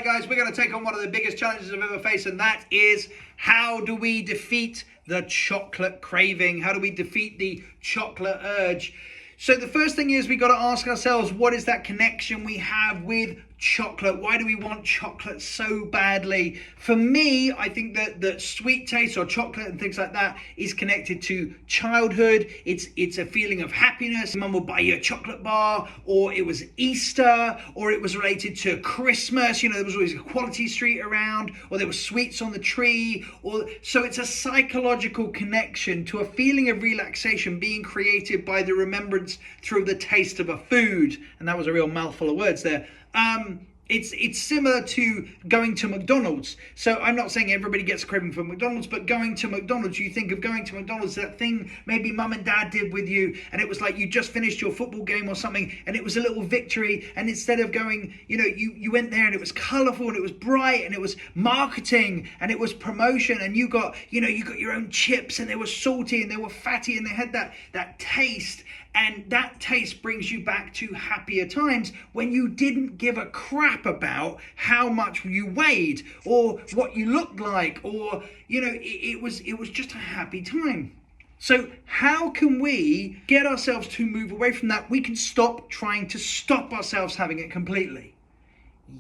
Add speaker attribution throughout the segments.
Speaker 1: Right, guys, we're going to take on one of the biggest challenges I've ever faced, and that is, how do we defeat the chocolate craving? How do we defeat the chocolate urge? So the first thing is, we got to ask ourselves, what is that connection we have with chocolate? Why do we want chocolate so badly? For me, I think that sweet taste or chocolate and things like that is connected to childhood. It's a feeling of happiness. Mum will buy you a chocolate bar, or it was Easter, or it was related to Christmas. You know, there was always a Quality Street around, or there were sweets on the tree. So it's a psychological connection to a feeling of relaxation being created by the remembrance through the taste of a food. And that was a real mouthful of words there. It's similar to going to McDonald's. So I'm not saying everybody gets a craving for McDonald's, but going to McDonald's, you think of going to McDonald's, that thing maybe mum and dad did with you, and it was like you just finished your football game or something, and it was a little victory, and instead of going, you went there and it was colorful and it was bright and it was marketing and it was promotion, and you got your own chips, and they were salty and they were fatty and they had that taste. And that taste brings you back to happier times when you didn't give a crap about how much you weighed or what you looked like, or it was just a happy time. So how can we get ourselves to move away from that? We can stop trying to stop ourselves having it completely.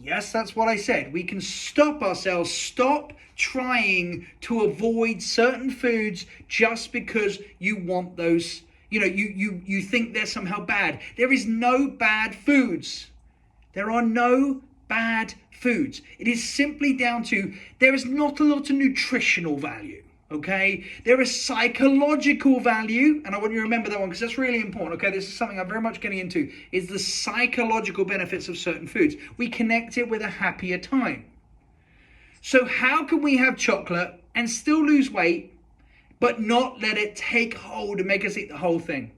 Speaker 1: Yes, that's what I said. We can stop ourselves, stop trying to avoid certain foods just because you want those. You think they're somehow bad. There is no bad foods. There are no bad foods. It is simply down to, there is not a lot of nutritional value, okay? There is psychological value, and I want you to remember that one because that's really important, okay? This is something I'm very much getting into, is the psychological benefits of certain foods. We connect it with a happier time. So how can we have chocolate and still lose weight, but not let it take hold and make us eat the whole thing?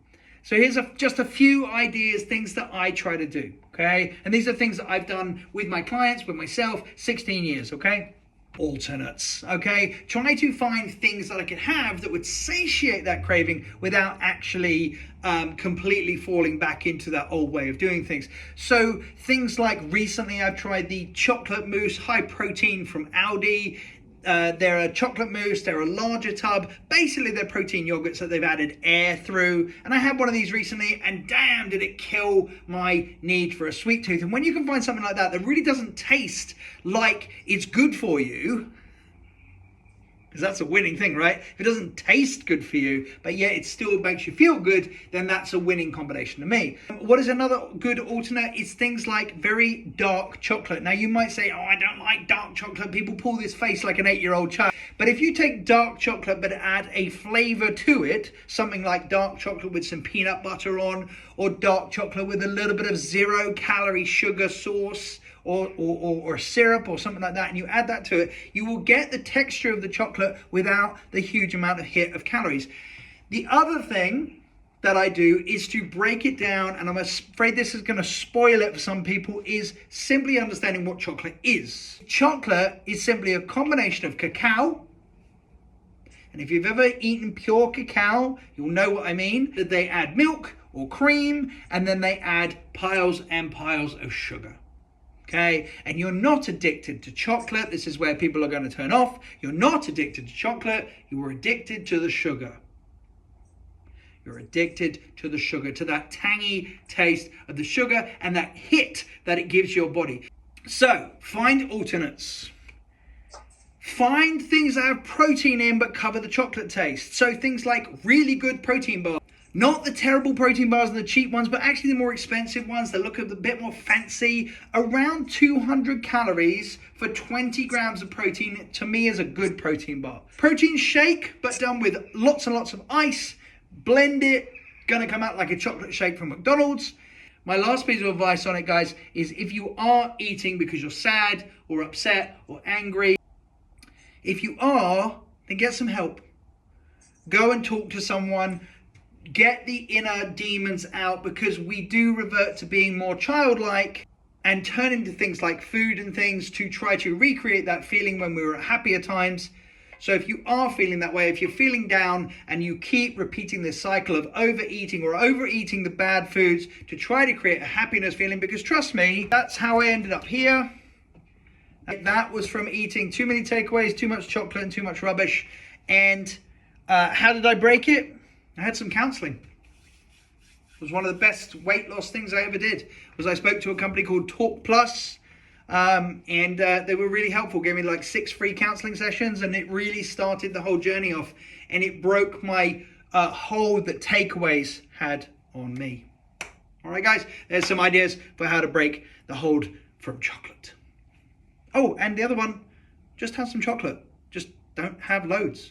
Speaker 1: So here's just a few ideas, things that I try to do, okay? And these are things that I've done with my clients, with myself, 16 years, okay? Alternates, okay? Try to find things that I could have that would satiate that craving without actually completely falling back into that old way of doing things. So things like, recently I've tried the chocolate mousse high protein from Aldi. They're a chocolate mousse, they're a larger tub. Basically, they're protein yogurts that they've added air through. And I had one of these recently, and damn, did it kill my need for a sweet tooth. And when you can find something like that really doesn't taste like it's good for you, because that's a winning thing, right? If it doesn't taste good for you, but yet it still makes you feel good, then that's a winning combination to me. What is another good alternate? Is things like very dark chocolate. Now you might say, oh, I don't like dark chocolate. People pull this face like an 8-year-old child. But if you take dark chocolate but add a flavor to it, something like dark chocolate with some peanut butter on, or dark chocolate with a little bit of 0-calorie sugar sauce, or syrup or something like that, and you add that to it, you will get the texture of the chocolate without the huge amount of hit of calories. The other thing that I do is to break it down, and I'm afraid this is going to spoil it for some people, is simply understanding what chocolate is. Chocolate is simply a combination of cacao, and if you've ever eaten pure cacao, you'll know what I mean, that they add milk or cream, and then they add piles and piles of sugar. Okay, and you're not addicted to chocolate. This is where people are going to turn off. You're not addicted to chocolate. You are addicted to the sugar. You're addicted to the sugar, to that tangy taste of the sugar and that hit that it gives your body. So find alternates. Find things that have protein in but cover the chocolate taste. So things like really good protein bars. Not the terrible protein bars and the cheap ones, but actually the more expensive ones that look a bit more fancy. Around 200 calories for 20 grams of protein, to me, is a good protein bar. Protein shake, but done with lots and lots of ice. Blend it. Gonna come out like a chocolate shake from McDonald's. My last piece of advice on it, guys, is if you are eating because you're sad or upset or angry, if you are, then get some help. Go and talk to someone. Get the inner demons out, because we do revert to being more childlike and turn into things like food and things to try to recreate that feeling when we were at happier times. So if you are feeling that way, if you're feeling down and you keep repeating this cycle of overeating or overeating the bad foods to try to create a happiness feeling, because trust me, that's how I ended up here. That was from eating too many takeaways, too much chocolate, and too much rubbish. And how did I break it? I had some counseling. It was one of the best weight loss things I ever did. Was I spoke to a company called Talk Plus, and they were really helpful. Gave me like 6 free counseling sessions, and it really started the whole journey off. And it broke my hold that takeaways had on me. All right, guys, there's some ideas for how to break the hold from chocolate. Oh, and the other one, just have some chocolate. Just don't have loads.